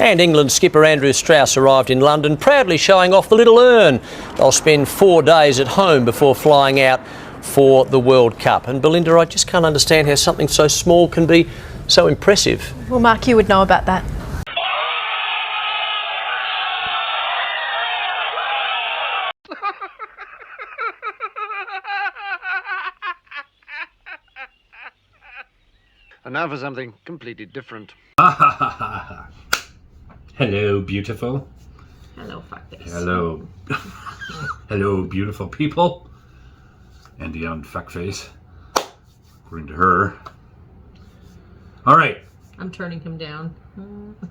And England skipper Andrew Strauss arrived in London, proudly showing off the little urn. They'll spend 4 days at home before flying out for the World Cup. And Belinda, I just can't understand how something so small can be so impressive. Well, Mark, you would know about that. And now for something completely different. Hello, beautiful. Hello, fuckface. Hello. Hello, beautiful people. And beyond fuckface. According to her. All right. I'm turning him down.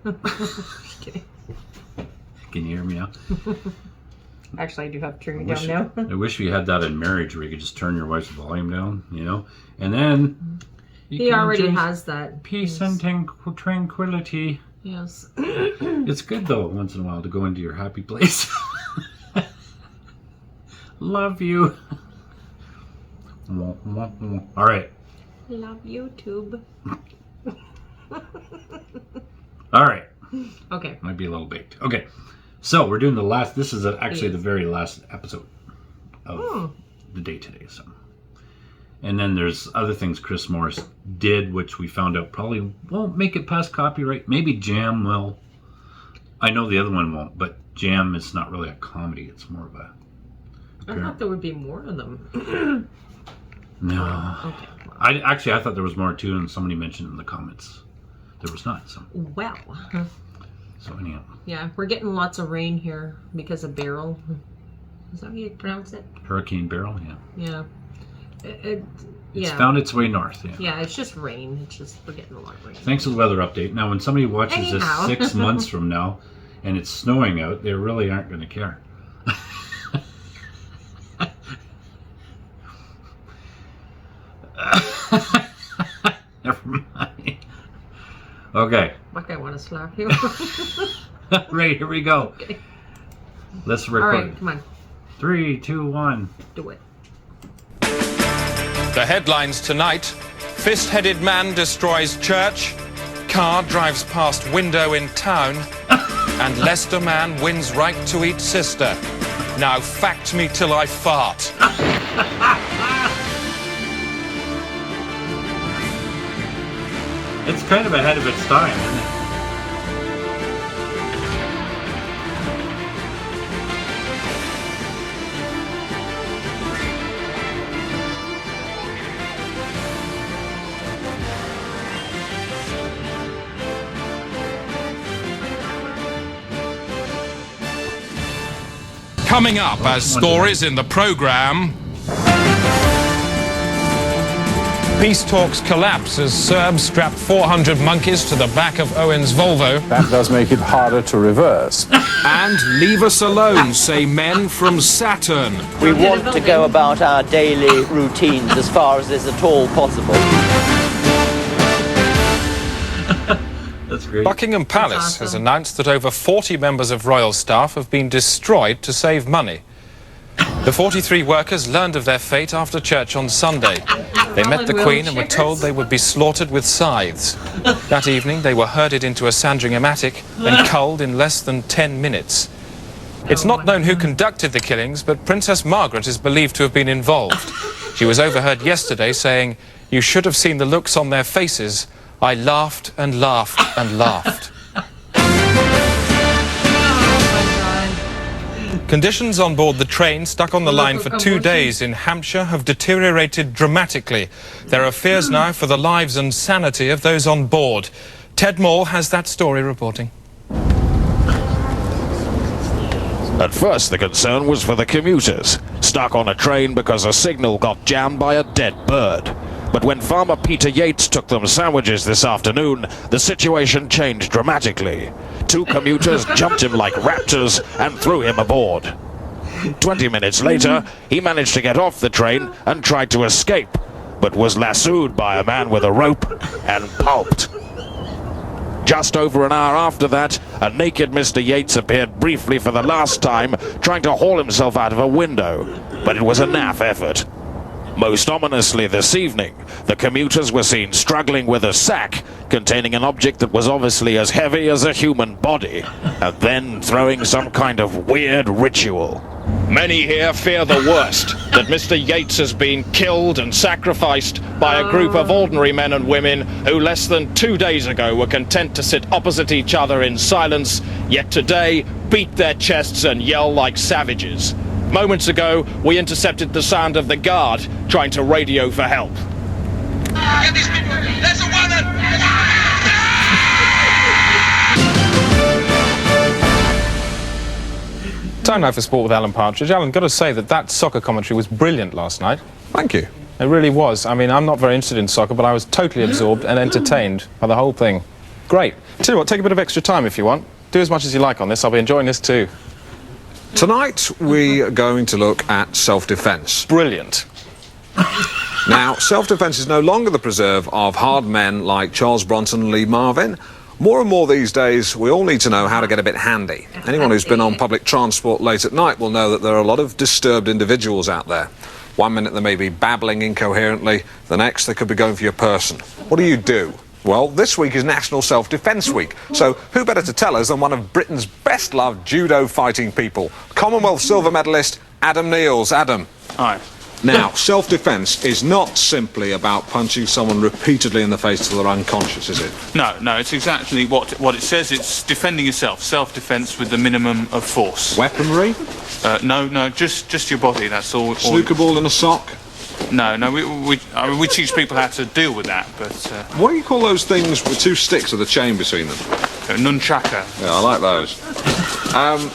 Just kidding. Can you hear me now? Actually, I do have to turn you down now. I wish we had that in marriage where you could just turn your wife's volume down, you know? And then... He already has that. Peace and tranquility. Yes. It's good, though, once in a while to go into your happy place. Love you. All right. Love YouTube. All right. Okay. Might be a little baked. Okay. So we're doing the last. This is actually the very last episode of the day today. So, and then there's other things Chris Morris did, which we found out probably won't make it past copyright. Maybe Jam will. I know the other one won't, but Jam is not really a comedy. It's more of a. I thought there would be more of them. No. Okay. I thought there was more too, and somebody mentioned in the comments there was not. So. Well. So anyhow. Yeah, we're getting lots of rain here because of Beryl. Is that how you pronounce it? Hurricane Beryl, yeah. Yeah. It's found its way north, yeah. Yeah, it's just rain. It's just, we're getting a lot of rain. Thanks for the weather update. Now, when somebody watches this 6 months from now and it's snowing out, they really aren't going to care. Never mind. Okay. Like I want to slap you. Right, here we go. Okay. Let's record. All right, come on. 3, 2, 1. Do it. The headlines tonight: fist-headed man destroys church, car drives past window in town, and Leicester man wins right to eat sister. Now fact me till I fart. It's kind of ahead of its time, isn't it? Coming up as stories in the programme. Peace talks collapse as Serbs strap 400 monkeys to the back of Owen's Volvo. That does make it harder to reverse. And leave us alone, say men from Saturn. We want to go about our daily routines as far as is at all possible. That's great. Buckingham Palace has announced that over 40 members of royal staff have been destroyed to save money. The 43 workers learned of their fate after church on Sunday. They met the Queen and were told they would be slaughtered with scythes. That evening, they were herded into a Sandringham attic and culled in less than 10 minutes. It's not known who conducted the killings, but Princess Margaret is believed to have been involved. She was overheard yesterday saying, "You should have seen the looks on their faces. I laughed and laughed and laughed." Conditions on board the train stuck on the line for 2 days in Hampshire have deteriorated dramatically. There are fears now for the lives and sanity of those on board. Ted Moore has that story reporting. At first, the concern was for the commuters, stuck on a train because a signal got jammed by a dead bird. But when Farmer Peter Yates took them sandwiches this afternoon, the situation changed dramatically. 2 commuters jumped him like raptors and threw him aboard. 20 minutes later, he managed to get off the train and tried to escape, but was lassoed by a man with a rope and pulped. Just over an hour after that, a naked Mr. Yates appeared briefly for the last time, trying to haul himself out of a window, but it was a naff effort. Most ominously this evening, the commuters were seen struggling with a sack containing an object that was obviously as heavy as a human body, and then throwing some kind of weird ritual. Many here fear the worst, that Mr. Yates has been killed and sacrificed by a group of ordinary men and women who less than 2 days ago were content to sit opposite each other in silence, yet today beat their chests and yell like savages. Moments ago, we intercepted the sound of the guard trying to radio for help. Get these people! There's a woman! Time now for sport with Alan Partridge. Alan, got to say that soccer commentary was brilliant last night. Thank you. It really was. I mean, I'm not very interested in soccer, but I was totally absorbed and entertained by the whole thing. Great. Tell you what, take a bit of extra time if you want. Do as much as you like on this. I'll be enjoying this too. Tonight, we are going to look at self-defence. Brilliant. Now, self-defence is no longer the preserve of hard men like Charles Bronson and Lee Marvin. More and more these days, we all need to know how to get a bit handy. Anyone who's been on public transport late at night will know that there are a lot of disturbed individuals out there. 1 minute they may be babbling incoherently, the next they could be going for your person. What do? Well, this week is National Self-Defence Week, so who better to tell us than one of Britain's best-loved judo fighting people, Commonwealth silver medalist Adam Neils. Adam. Hi. Now, self-defence is not simply about punching someone repeatedly in the face till they're unconscious, is it? No, it's exactly what it says. It's defending yourself, self-defence with the minimum of force. Weaponry? No, just your body, that's all. Snooker ball in a sock? No, we teach people how to deal with that, but... What do you call those things with 2 sticks with a chain between them? Nunchaka. Yeah, I like those.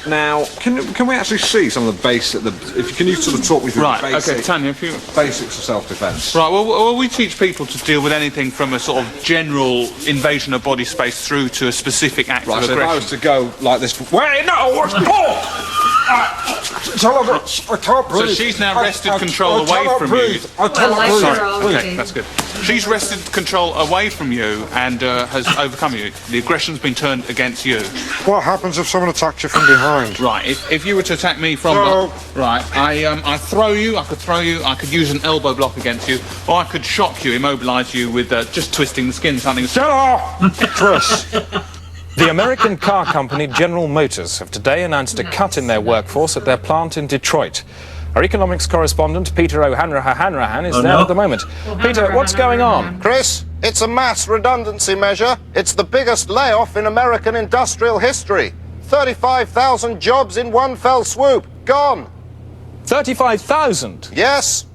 Now, can we actually see some of the basic... Can you sort of talk me through the basic... Okay, Tanya, basics of self-defence? Right, well, we teach people to deal with anything from a sort of general invasion of body space through to a specific act of aggression. Right, so if I was to go like this... Wait, no! Paul! I can't breathe. So she's now wrested control away from you. I cannot breathe. Okay, that's good. She's wrested control away from you and has overcome you. The aggression's been turned against you. What happens if someone attacks you from behind? Right, if you were to attack me from... Right, I throw you, I could use an elbow block against you, or I could shock you, immobilise you with just twisting the skin, something... Get off! Chris! The American car company General Motors have today announced a cut in their workforce at their plant in Detroit. Our economics correspondent, Peter O'Hanrahan, is there at the moment. Peter, what's going on? Chris, it's a mass redundancy measure. It's the biggest layoff in American industrial history. 35,000 jobs in one fell swoop. Gone. 35,000? Yes.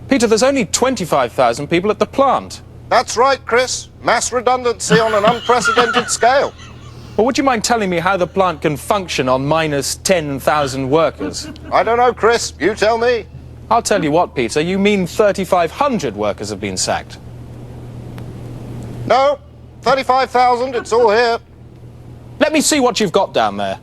Peter, there's only 25,000 people at the plant. That's right, Chris. Mass redundancy on an unprecedented scale. Well, would you mind telling me how the plant can function on minus 10,000 workers? I don't know, Chris. You tell me. I'll tell you what, Peter. You mean 3,500 workers have been sacked? No. 35,000. It's all here. Let me see what you've got down there.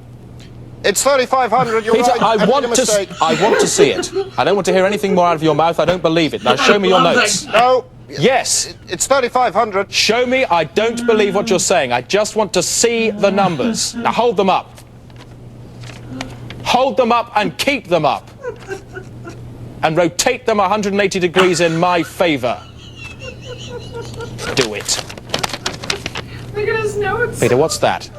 It's 3,500. You're Peter, right. I want to see it. I don't want to hear anything more out of your mouth. I don't believe it. Now, show me your notes. No. Yes. It's 3,500. Show me. I don't believe what you're saying. I just want to see the numbers. Now hold them up. Hold them up and keep them up. And rotate them 180 degrees in my favour. Do it. Look at his notes. Peter, what's that?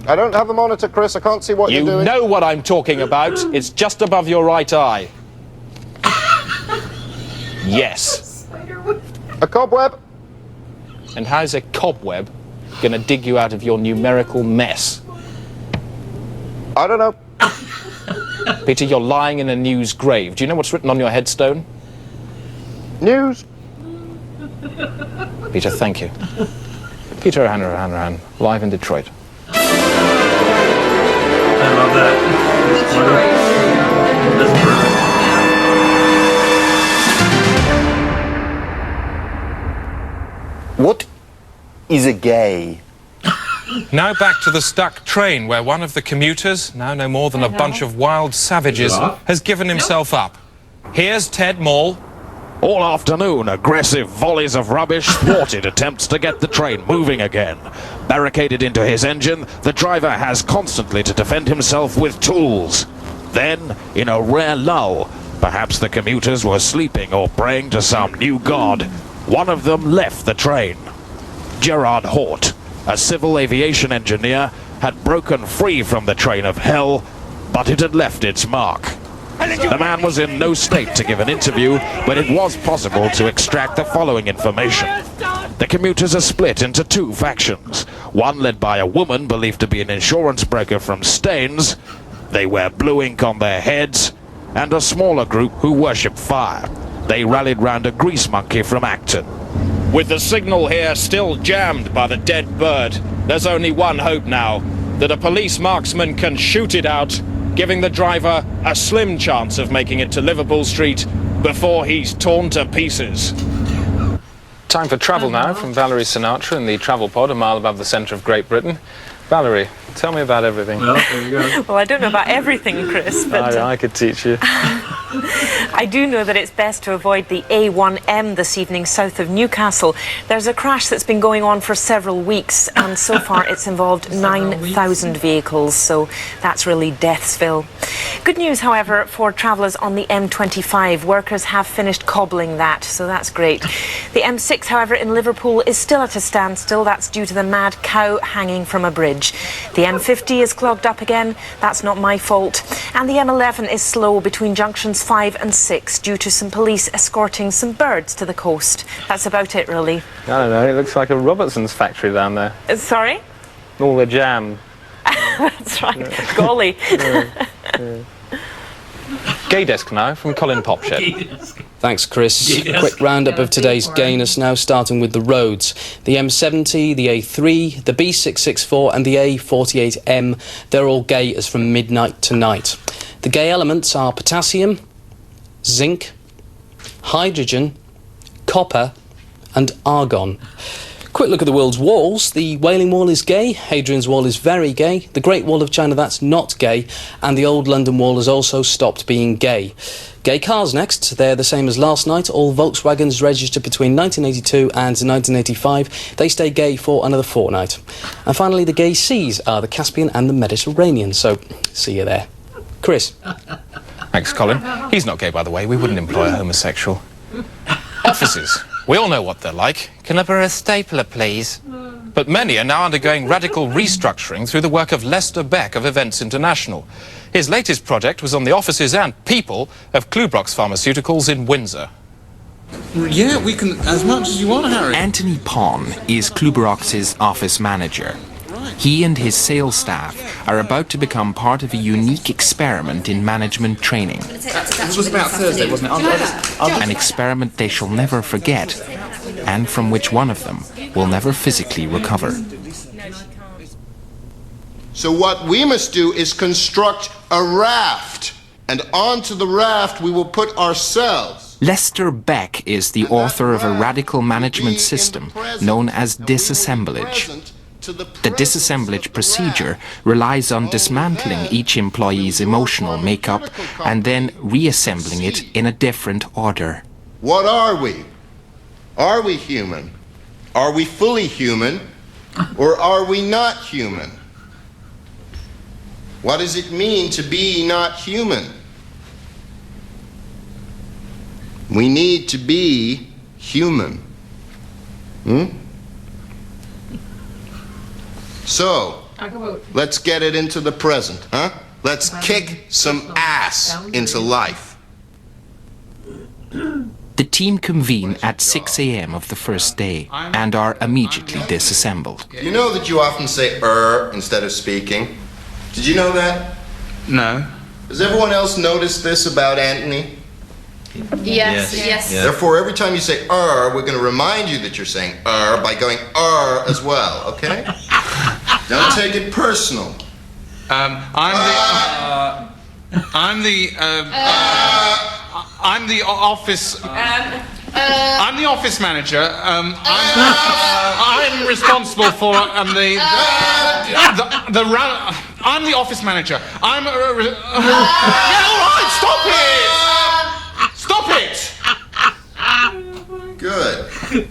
I don't have a monitor, Chris. I can't see what you're doing. You know what I'm talking about. It's just above your right eye. Yes. A cobweb? And how's a cobweb going to dig you out of your numerical mess? I don't know. Peter, you're lying in a news grave. Do you know what's written on your headstone? News. Peter, thank you. Peter O'Hanrahan, live in Detroit. I love that. That's perfect. What is a gay? Now back to the stuck train, where one of the commuters, now no more than a bunch of wild savages, has given himself up. Here's Ted Maul. All afternoon, aggressive volleys of rubbish thwarted attempts to get the train moving again. Barricaded into his engine, the driver has constantly to defend himself with tools. Then, in a rare lull, Perhaps the commuters were sleeping or praying to some new god. One of them left the train. Gerard Hort, a civil aviation engineer, had broken free from the train of hell, but it had left its mark. The man was in no state to give an interview, but it was possible to extract the following information. The commuters are split into two factions, one led by a woman believed to be an insurance broker from Staines. They wear blue ink on their heads, and a smaller group who worship fire. They rallied round a grease monkey from Acton. With the signal here still jammed by the dead bird, there's only one hope now, that a police marksman can shoot it out, giving the driver a slim chance of making it to Liverpool Street before he's torn to pieces. Time for travel now from Valerie Sinatra in the travel pod a mile above the centre of Great Britain. Valerie, tell me about everything. Well, there you go. Well, I don't know about everything, Chris, but I could teach you. I do know that it's best to avoid the A1M this evening south of Newcastle. There's a crash that's been going on for several weeks, and so far it's involved 9,000 vehicles, so that's really Deathsville. Good news, however, for travellers on the M25. Workers have finished cobbling that, so that's great. The M6, however, in Liverpool is still at a standstill. That's due to the mad cow hanging from a bridge. The M50 is clogged up again. That's not my fault. And the M11 is slow between junctions 5 and 6 due to some police escorting some birds to the coast. That's about it, really. I don't know, it looks like a Robertson's factory down there. Sorry? All the jam. That's right. Golly. Gay Desk now from Colin Popshed. Thanks, Chris. Yes. Quick roundup of today's gayness now, starting with the roads. The M70, the A3, the B664 and the A48M, they're all gay as from midnight tonight. The gay elements are potassium, zinc, hydrogen, copper and argon. Quick look at the world's walls. The Wailing Wall is gay, Hadrian's Wall is very gay, the Great Wall of China, that's not gay, and the Old London Wall has also stopped being gay. Gay cars next. They're the same as last night. All Volkswagens registered between 1982 and 1985. They stay gay for another fortnight. And finally, the gay seas are the Caspian and the Mediterranean. So, see you there. Chris. Thanks, Colin. He's not gay, by the way. We wouldn't employ a homosexual. Offices. We all know what they're like. Can I borrow a stapler, please? But many are now undergoing radical restructuring through the work of Lester Beck of Events International. His latest project was on the offices and people of Klubrox Pharmaceuticals in Windsor. Yeah, we can, as much as you want, Harry. Anthony Pon is Klubrox's office manager. He and his sales staff are about to become part of a unique experiment in management training. This was about Thursday, wasn't it? An experiment they shall never forget, and from which one of them will never physically recover. So what we must do is construct a raft, and onto the raft we will put ourselves. Lester Beck is the author of a radical management system known as disassemblage. The disassemblage procedure relies on dismantling each employee's emotional makeup and then reassembling it in a different order. What are we? Are we human? Are we fully human? Or are we not human? What does it mean to be not human? We need to be human. So, let's get it into the present, huh? Let's kick some ass into life. The team convene at 6 a.m. of the first day and are immediately disassembled. You know that you often say instead of speaking? Did you know that? No. Does everyone else notice this about Anthony? Yes. Therefore, every time you say we're going to remind you that you're saying by going as well, okay? Don't take it personal. I'm the office. I'm the office manager. I'm responsible for I'm the office manager. I'm. Yeah, all right. Stop it! Stop it! Good.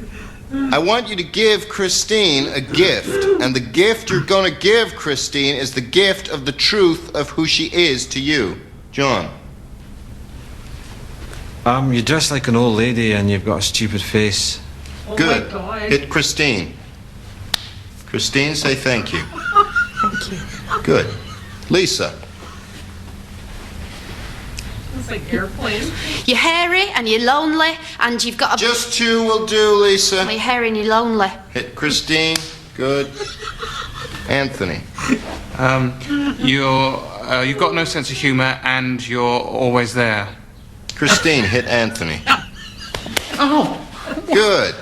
I want you to give Christine a gift, and the gift you're going to give Christine is the gift of the truth of who she is to you. John. You dress like an old lady and you've got a stupid face. Good. Hit Christine. Christine, say thank you. Thank you. Good. Lisa. It's like airplane. You're hairy and you're lonely and you've got a... Just two will do, Lisa. Well, you're hairy and you're lonely. Hit Christine. Good. Anthony. You've got no sense of humour and you're always there. Christine, hit Anthony. Oh. Good.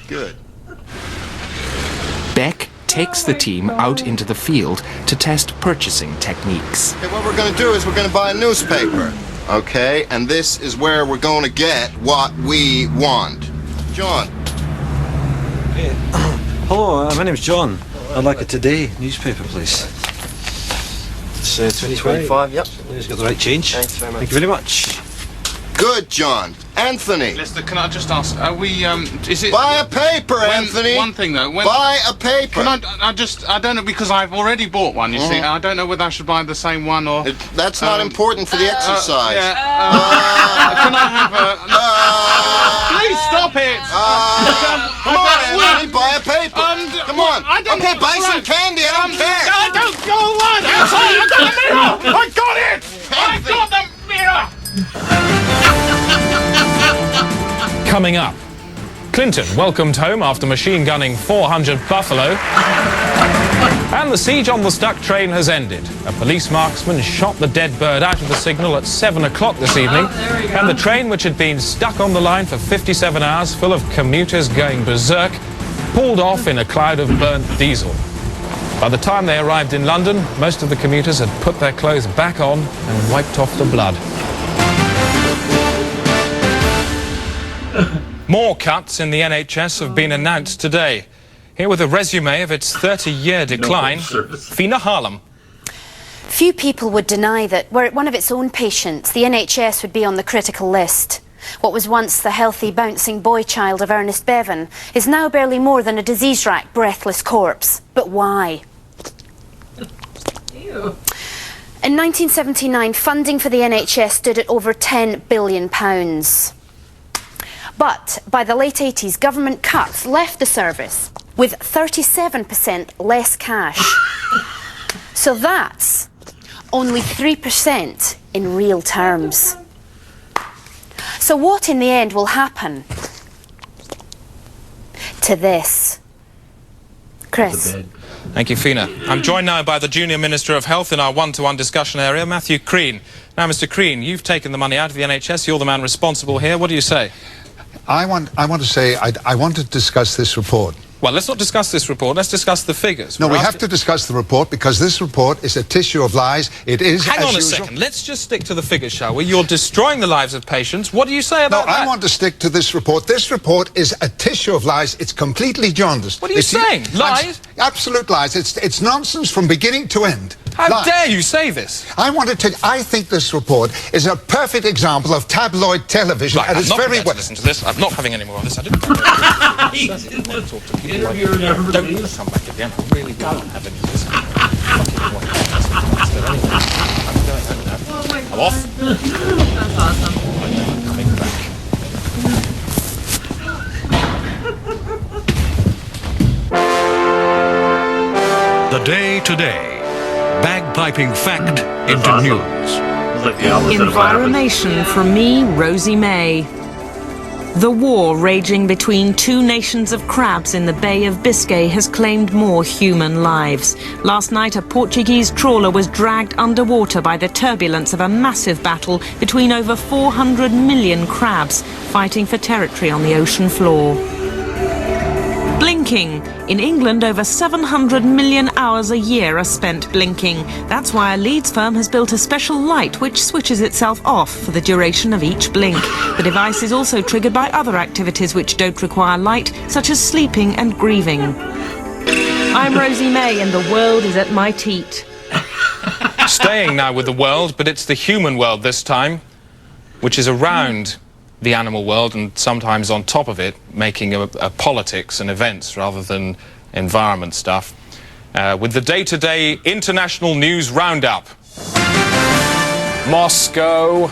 Good. Beck takes the team out into the field to test purchasing techniques. Okay, what we're going to do is we're going to buy a newspaper. Okay, and this is where we're going to get what we want. John. Hey, hello, my name's John. I'd like a Today newspaper, please. It's 2025, yep. He's got the right change. Thanks very much. Thank you very much. Good, John. Anthony. Lester, can I just ask, are we, is it... Buy a paper, Anthony. One thing, though. Buy a paper. Can I don't know, because I've already bought one, you see. I don't know whether I should buy the same one or... That's not important for the exercise. Can I have a... Please stop it! Come on, Anthony, buy a paper. Come on. Okay, buy some candy, I don't care. I don't go on! Outside, I got the mirror! I got it! I got the mirror! Coming up, Clinton welcomed home after machine gunning 400 buffalo. And the siege on the stuck train has ended. A police marksman shot the dead bird out of the signal at 7 o'clock this evening. And the train, which had been stuck on the line for 57 hours, full of commuters going berserk, pulled off in a cloud of burnt diesel. By the time they arrived in London, most of the commuters had put their clothes back on and wiped off the blood. More cuts in the NHS have been announced today. Here with a resume of its 30-year decline, Fiona Harlem. Few people would deny that were it one of its own patients, the NHS would be on the critical list. What was once the healthy, bouncing boy child of Ernest Bevan is now barely more than a disease-racked, breathless corpse. But why? Ew. In 1979, funding for the NHS stood at over £10 billion. But by the late 80s, government cuts left the service with 37% less cash. So that's only 3% in real terms. So what in the end will happen to this? Chris. Thank you, Fiona. I'm joined now by the Junior Minister of Health in our one-to-one discussion area, Matthew Crean. Now, Mr. Crean, you've taken the money out of the NHS. You're the man responsible here. What do you say? I want to say I want to discuss this report. Well, let's not discuss this report. Let's discuss the figures. No, we have to discuss the report because this report is a tissue of lies. It is. Hang on a second. Let's just stick to the figures, shall we? You're destroying the lives of patients. What do you say about that? No, I want to stick to this report. This report is a tissue of lies. It's completely jaundiced. What are you saying? Lies? Absolute lies. It's nonsense from beginning to end. How dare you say this? I think this report is a perfect example of tabloid television at its very worst. Listen to this. I'm not having any more of this. I didn't want to talk to people like you. Don't come back again. I really don't have any of this. I'm going home now. I'm off. That's awesome. I'm coming back. The Day Today. Bagpiping fact into news. Environation from me, Rosie May. The war raging between two nations of crabs in the Bay of Biscay has claimed more human lives. Last night, a Portuguese trawler was dragged underwater by the turbulence of a massive battle between over 400 million crabs fighting for territory on the ocean floor. Blinking. In England, over 700 million hours a year are spent blinking. That's why a Leeds firm has built a special light which switches itself off for the duration of each blink. The device is also triggered by other activities which don't require light, such as sleeping and grieving. I'm Rosie May and the world is at my teat. Staying now with the world, but it's the human world this time, which is around the animal world and sometimes on top of it, making a politics and events rather than environment stuff. With the day-to-day international news roundup. Moscow,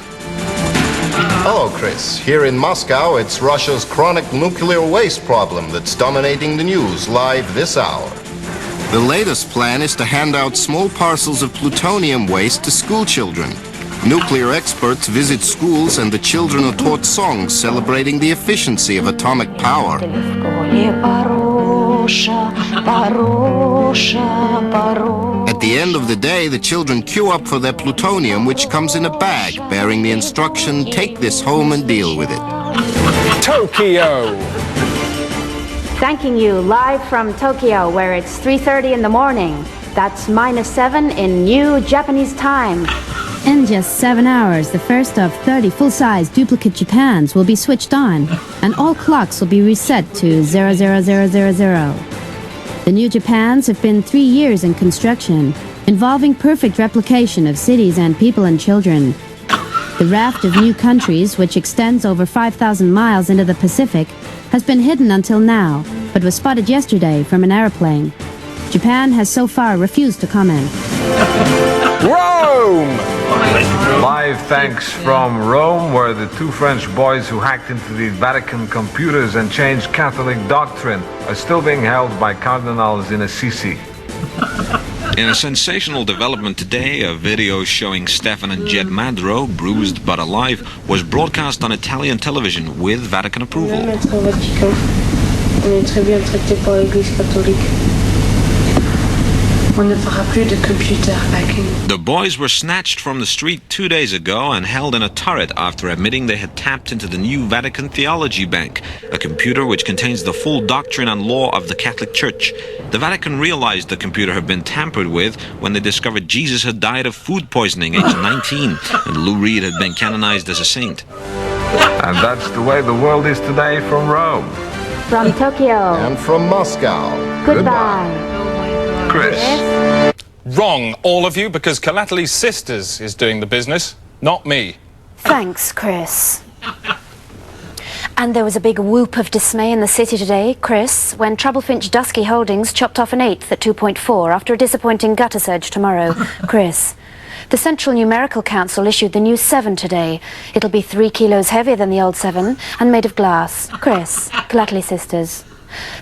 Hello, Chris. Here in Moscow, it's Russia's chronic nuclear waste problem that's dominating the news live this hour. The latest plan is to hand out small parcels of plutonium waste to school children. Nuclear experts visit schools and the children are taught songs celebrating the efficiency of atomic power. At the end of the day, the children queue up for their plutonium, which comes in a bag bearing the instruction, take this home and deal with it. Tokyo. Thanking you live from Tokyo, where it's 3:30 in the morning. That's -7 in new Japanese time. In just 7 hours, the first of 30 full-size duplicate Japans will be switched on, and all clocks will be reset to 00000. The new Japans have been 3 years in construction, involving perfect replication of cities and people and children. The raft of new countries, which extends over 5,000 miles into the Pacific, has been hidden until now, but was spotted yesterday from an airplane. Japan has so far refused to comment. Rome! Live thanks from Rome, where the two French boys who hacked into the Vatican computers and changed Catholic doctrine are still being held by cardinals in Assisi. In a sensational development today, a video showing Stefan and Jed Madro, bruised but alive, was broadcast on Italian television with Vatican approval. On est très bien traité par l'Église catholique. On ne fera plus de computer hacking. The boys were snatched from the street 2 days ago and held in a turret after admitting they had tapped into the new Vatican Theology Bank, a computer which contains the full doctrine and law of the Catholic Church. The Vatican realized the computer had been tampered with when they discovered Jesus had died of food poisoning aged 19 and Lou Reed had been canonized as a saint. And that's the way the world is today from Rome. From Tokyo. And from Moscow. Goodbye. Chris. Wrong, all of you, because Calately's Sisters is doing the business, not me. Thanks, Chris. And there was a big whoop of dismay in the city today, Chris, when Troublefinch Dusky Holdings chopped off an 8th at 2.4 after a disappointing gutter surge tomorrow. Chris. The Central Numerical Council issued the new 7 today. It'll be 3 kilos heavier than the old 7 and made of glass. Chris. Calately Sisters.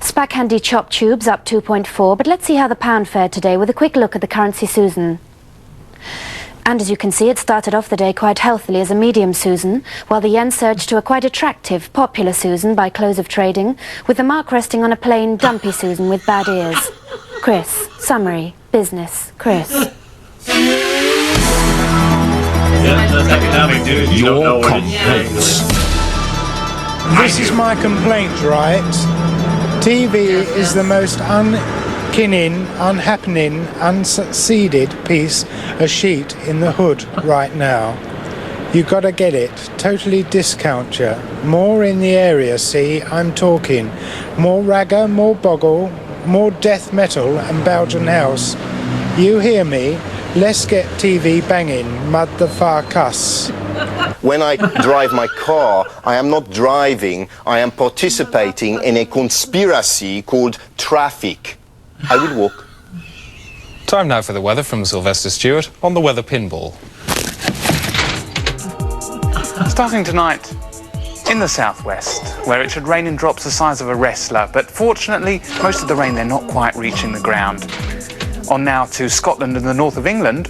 SPAC Handy Chop Tubes up 2.4, but let's see how the pound fared today with a quick look at the currency Susan. And as you can see, it started off the day quite healthily as a medium Susan, while the yen surged to a quite attractive, popular Susan by close of trading, with the mark resting on a plain, dumpy Susan with bad ears. Chris. Summary. Business. Chris. Your complaints. This is my complaint, right? TV is the most unkinning, unhappening, unsucceeded piece of shit in the hood right now. You gotta get it. Totally discount ya. More in the area, see? I'm talking. More ragga, more boggle, more death metal and Belgian house. You hear me? Let's get TV banging, motherfuckers. When I drive my car, I am not driving, I am participating in a conspiracy called traffic. I will walk. Time now for the weather from Sylvester Stewart on the Weather Pinball. Starting tonight in the southwest, where it should rain in drops the size of a wrestler, but fortunately, most of the rain they're not quite reaching the ground. On now to Scotland and the north of England.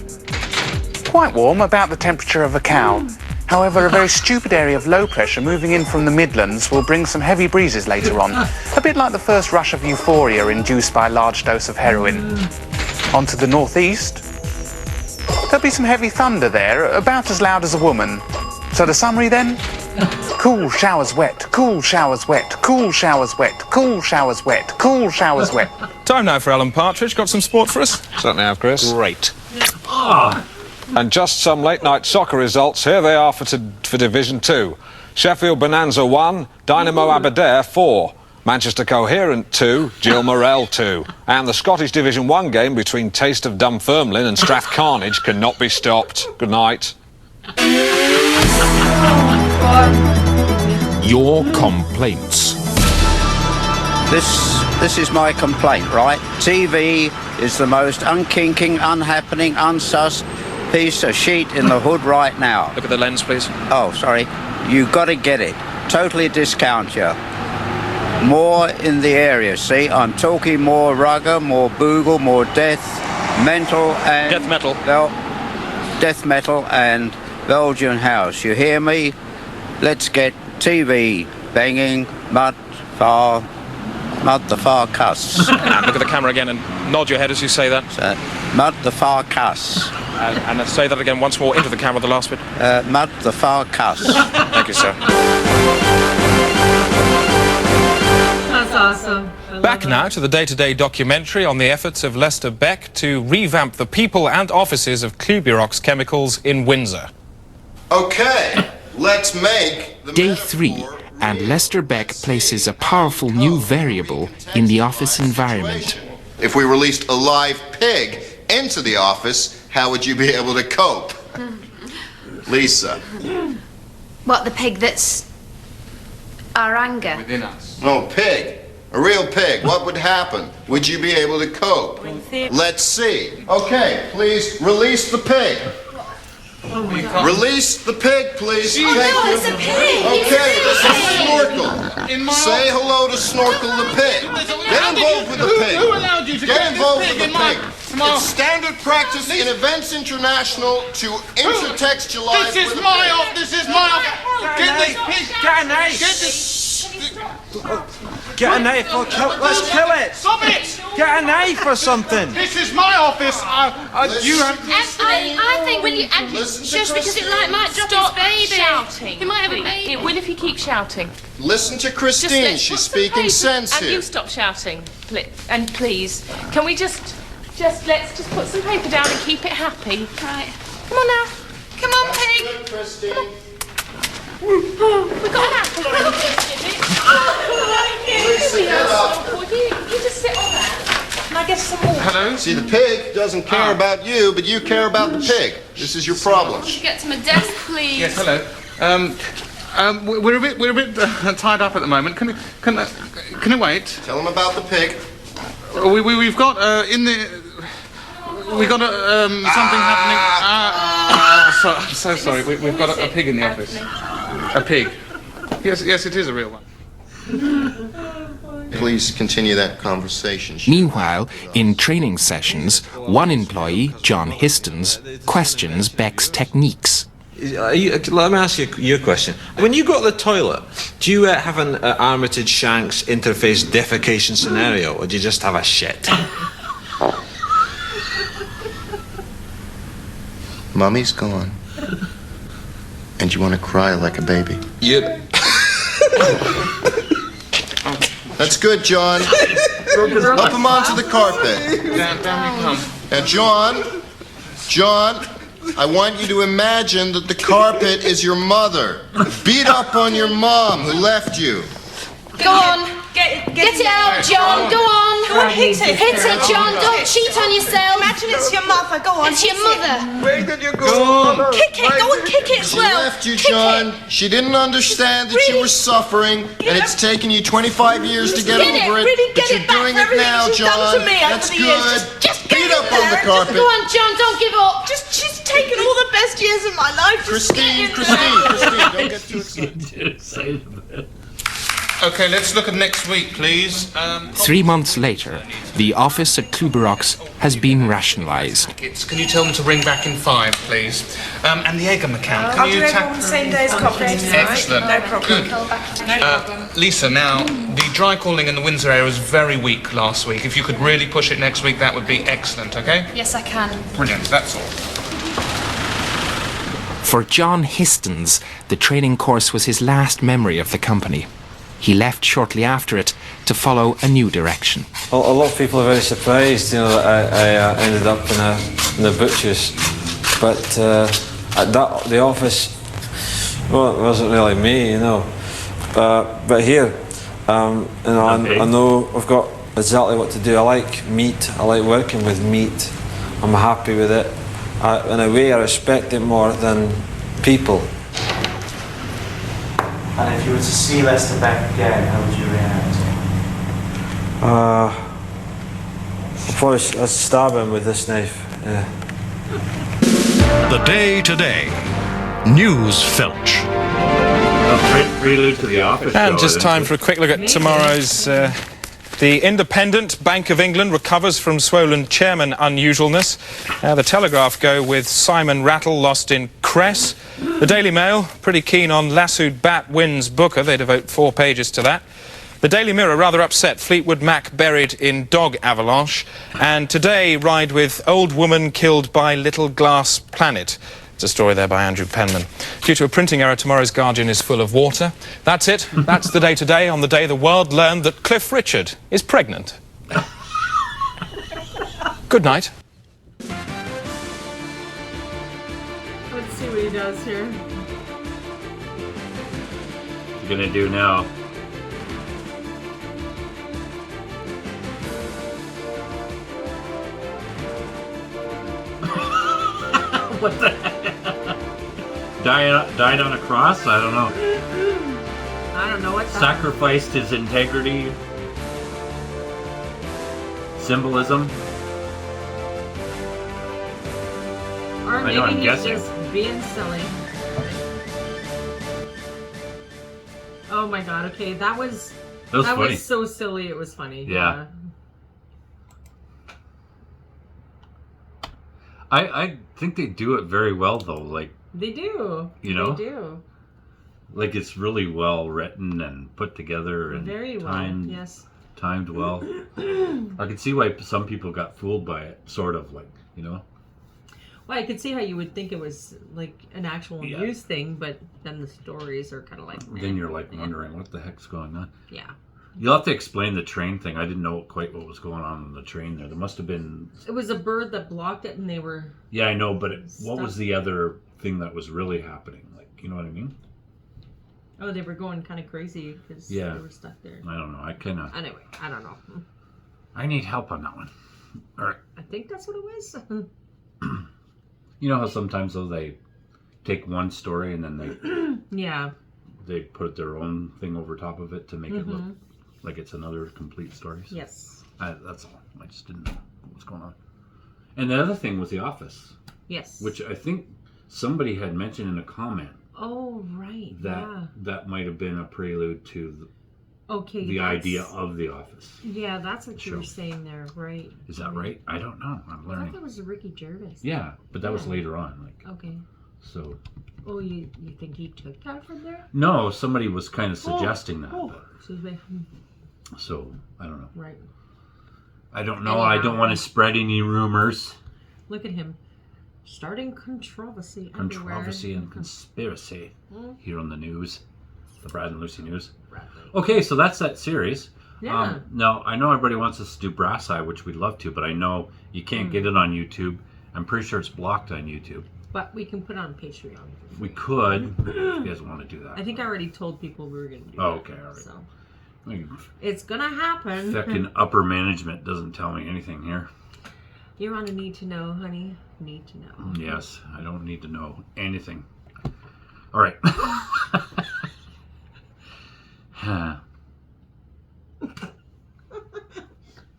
Quite warm, about the temperature of a cow. However, a very stupid area of low pressure moving in from the Midlands will bring some heavy breezes later on, a bit like the first rush of euphoria induced by a large dose of heroin. On to the northeast. There'll be some heavy thunder there, about as loud as a woman. So the summary then? Cool showers wet, cool showers wet, cool showers wet, cool showers wet, cool showers wet. Time now for Alan Partridge. Got some sport for us? Certainly have, Chris. Great. And just some late-night soccer results. Here they are for Division 2. Sheffield Bonanza 1, Dynamo Aberdare 4. Manchester Coherent 2, Jill Morel 2. And the Scottish Division 1 game between Taste of Dunfermline and Strathcarnage cannot be stopped. Good night. Your complaints. This is my complaint, right? TV is the most unkinking, unhappening, unsus piece of sheet in the hood right now. Look at the lens, please. Oh, sorry. You got to get it. Totally discount you. More in the area, see? I'm talking more rugger, more boogle, more death, mental and... Death metal. Well, death metal and Belgian house. You hear me? Let's get TV banging, mud the far cuss. And look at the camera again and nod your head as you say that. Mud the far cuss. And say that again once more into the camera, the last bit. Mud the far cuss. Thank you, sir. That's awesome. Back now to the day-to-day documentary on the efforts of Lester Beck to revamp the people and offices of Klubirox Chemicals in Windsor. Okay, let's make the Day 3, and Lester Beck places a powerful new variable in the office environment. If we released a live pig into the office, how would you be able to cope? Lisa. What, the pig that's our anger? Within us. No, pig. A real pig. What would happen? Would you be able to cope? Let's see. Okay, please release the pig. Release the pig, please. Oh, no, it's a pig. Okay, this is Snorkel. Say hello to Snorkel the pig. Get involved with the pig. Who allowed you to Get involved with the in my... pig. It's standard practice in Events International to intertextualize. This is my off. This is my off. Get this pig. Get a knife. Get this. Get a knife. Let's kill it. Stop it. Get a knife or something. This is my office. You have. I think, will you, just because it might drop his baby. Shouting. He might have a baby. It will if you keep shouting. Listen to Christine. She's speaking sense And you here. stop shouting. And please, can we let's just put some paper down and keep it happy. Right. Come on now. Come on, pig. Christine. We've got an apple. You just sit on that. And I get some water. Hello. See, the pig doesn't care about you, but you care about the pig. This is your problem. Get to my desk, please. Yes. Hello. We're a bit tied up at the moment. Can you wait? Tell him about the pig. We've got we got something happening. I'm so sorry. We've got a pig in the office. A pig. Yes, it is a real one. Please continue that conversation. Meanwhile, in training sessions, one employee, John Histons, questions Beck's techniques. Let me ask you your question. When you go to the toilet, do you have an Armitage-Shanks interface defecation scenario, or do you just have a shit? Mummy's gone. And you want to cry like a baby. That's good, John. Up him onto the carpet. Down we come. Now, John, I want you to imagine that the carpet is your mother. Beat up on your mom who left you. Go on. Get it out, John. Go on. Go on, hit it. Hit it, John. Don't cheat on yourself. Imagine it's your mother. Go on. It's your mother. Where did you go? Kick it. Go and kick it as She well. left you, John. She didn't understand that you were suffering, and it's taken you 25 years to get over it. But you're doing it now, John. That's good. Just beat up on the carpet. Go on, John. Don't give up. She's taken all the best years of my life. Christine, don't get too excited. Okay, let's look at next week, please. 3 months later, the office at Klubirox has been rationalised. Can you tell them to ring back in 5, please? And the Egham account. Can I'll you do everyone on the same day as copies. Excellent. No problem. Good. Lisa, now, the dry calling in the Windsor area was very weak last week. If you could really push it next week, that would be excellent, okay? Yes, I can. Brilliant, that's all. For John Histons, the training course was his last memory of the company. He left shortly after it to follow a new direction. A lot of people are very surprised, that I ended up in the butcher's. But the office, well, it wasn't really me, But here, I know I've got exactly what to do. I like meat. I like working with meat. I'm happy with it. In a way, I respect it more than people. And if you were to see Lester Beck again, how would you react? I'd probably stab him with this knife, yeah. The Day Today. News Filch. Prelude to the Office. And just time for a quick look at tomorrow's... The Independent, Bank of England recovers from swollen chairman unusualness. The Telegraph go with Simon Rattle lost in Cress. The Daily Mail, pretty keen on lassoed bat wins Booker. They devote 4 pages to that. The Daily Mirror, rather upset, Fleetwood Mac buried in dog avalanche. And today, ride with old woman killed by little glass planet. It's a story there by Andrew Penman. Due to a printing error, tomorrow's Guardian is full of water. That's it. That's the day today, on the day the world learned that Cliff Richard is pregnant. Good night. Let's see what he does here. What's he gonna do now? What the heck? Died on a cross? I don't know. I don't know what that Sacrificed his integrity. Symbolism. Or I know, I'm maybe he's guessing. just being silly. Oh my god, okay, that was funny. so silly it was funny. Yeah. I think they do it very well though, like They do. You know? They do. like it's really well written and put together and Very well, timed, yes. timed well. I can see why some people got fooled by it, sort of, like, you know. Well, I could see how you would think it was like an actual Yeah. news thing, but then the stories are kind of like. Then you're like wondering what the heck's going on. Yeah. You'll have to explain the train thing. I didn't know quite what was going on the train there. There must have been... It was a bird that blocked it, and they were. Yeah, I know, but what was Stuck. the other thing that was really happening? Like, you know what I mean? Oh, they were going kind of crazy because Yeah. they were stuck there. I don't know. I kind of... Anyway, I don't know. I need help on that one. All right. I think that's what it was. You know how sometimes, though, they take one story and then Yeah. they put their own thing over top of it to make it look Mhm. like it's another complete story? So Yes. that's all. I just didn't know what was going on. And the other thing was The Office. Yes. Which I think somebody had mentioned in a comment Oh, right. that Yeah. that might have been a prelude to Okay. the that's- idea of The Office. Yeah, that's what you show. were saying there, right? Is that right? I don't know. I'm I thought learning. that was Ricky Gervais. Yeah, but that was Yeah. later on. Like, Okay. so... Oh, you think he took that from there? No, somebody was kind of suggesting that. Oh, but- excuse me. So, I don't know. Right. I don't know. I don't want to spread any rumors. Look at him. Starting controversy. Controversy everywhere. and conspiracy Mm. here on the news. The Brad and Lucy News. Bradley. Okay, so that's that series. Yeah. Now, I know everybody wants us to do Brass Eye, which we'd love to, but I know you can't get it on YouTube. I'm pretty sure it's blocked on YouTube. But we can put it on Patreon. We could, if you guys want to do that. I think I already told people we were going to do Oh, that. okay, all right. So Like, it's going to happen. Feckin' upper management doesn't tell me anything here. You're on a need to know, honey. Need to know. Yes, I don't need to know anything. All right.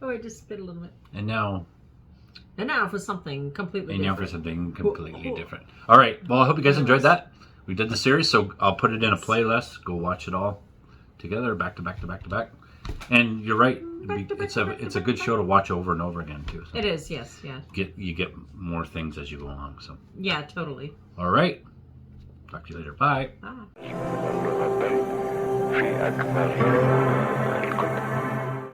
Oh, I just spit a little bit. And now for something completely And now for different. something completely different. All right. Well, I hope you guys enjoyed that. We did the series, so I'll put it in a playlist. Go watch it all together, back to back to back to back. And you're right. It's a good show to watch over and over again too. So It is, yes, yeah. you get more things as you go along. So Yeah, totally. all right. Talk to you later. Bye. Bye.